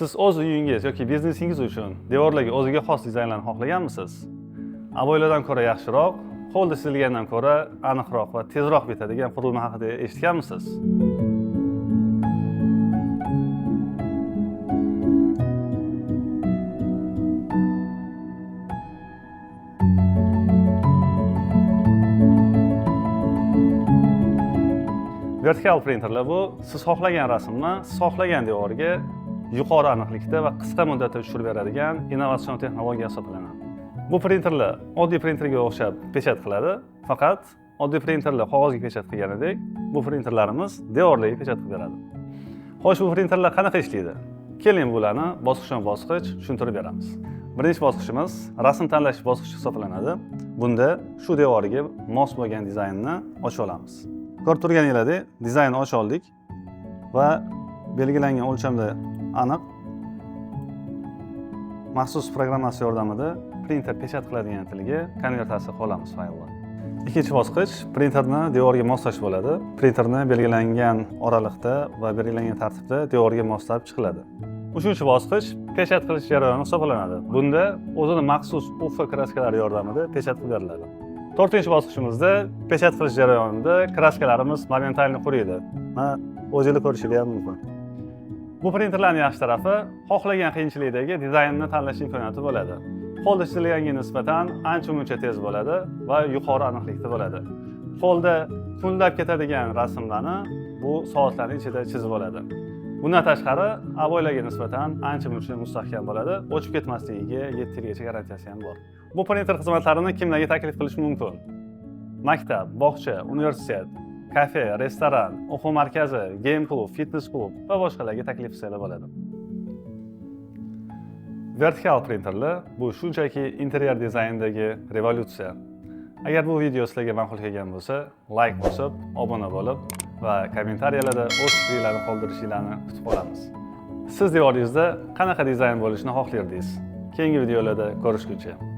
Siz o'z uyingiz yoki biznesingiz uchun devorlarga o'ziga xos dizaynlarni xohlaganmisiz? Avoylardan ko'ra yaxshiroq, qo'lda chizilgandan ko'ra aniqroq va tezroq bitadigan qurilma haqida eshitganmisiz? Vertikal printerlar bu siz xohlagan rasmni siz xohlagan devorga yuqori aniqlikda va qisqa muddatda tushirib beradigan innovatsion texnologiya hisoblanadi. Bu printerlar oddiy printerga o'xshab pechat qiladi, faqat oddiy printerlar qog'ozga pechat qilganidek, bu printerlarimiz devorlarga pechat qilib beradi. Xo'sh, bu printerlar qanaqa ishlaydi? Keling, bularni bosqichma-bosqich tushuntirib beramiz. Birinchi bosqichimiz rasm tanlash bosqichi hisoblanadi. Bunda shu devoriga mos bo'lgan dizaynni ochib olamiz. Ko'rib turganingizdek, dizaynni ochib oldik va belgilangan o'lchamda aniq maxsus programmasi yordamida printer pechat qiladigan tilga konvertatsiya qilamiz faylni. Ikkinchi bosqich printerni devorga moslash bo'ladi. Printerni belgilangan oralikda va belgilangan tartibda devorga moslab chiqiladi. Uchinchi bosqich pechat qilish jarayoni hisoblanadi. Bunda o'zini maxsus UV kraskalari yordamida pechat qilib beriladi. To'rtinchi bosqichimizda pechat qilish jarayonida kraskalarimiz momentalni quriydi. Mana o'zingiz ko'rishingiz ham mumkin. Bu printerlarning yaxshi tarafi xohlagan qiyinchilikdagi dizaynni tanlash imkoniyati bo'ladi. Qo'lda chizilganga nisbatan ancha-muncha tez bo'ladi va yuqori aniqlikda bo'ladi. Qo'lda kunlab ketadigan rasmlarni bu soatlarning ichida chizib oladi. Bundan tashqari, avoylarga nisbatan ancha-muncha mustahkam bo'ladi. O'chib ketmasligiga 7 yilgacha garantiyasi ham bor. Bu printer xizmatlarini kimlarga taklif qilish mumkin? Maktab, bog'cha, universitet, kafe, restoran, o'quv markazi, game klub, fitness klub va boshqalarga taklif qilsalar bo'ladi. Vertikal printerlar bu shunchaki interyer dizayndagi revolyutsiya. Agar bu video sizlarga ma'qul kelgan bo'lsa, like bosib, obuna bo'lib va kommentariyalarda o'z fikrlaringizni qoldirishingizni kutib qolamiz. Siz devoringizda qanaqa dizayn bo'lishini xohlardingiz? Keyingi videolarda ko'rishguncha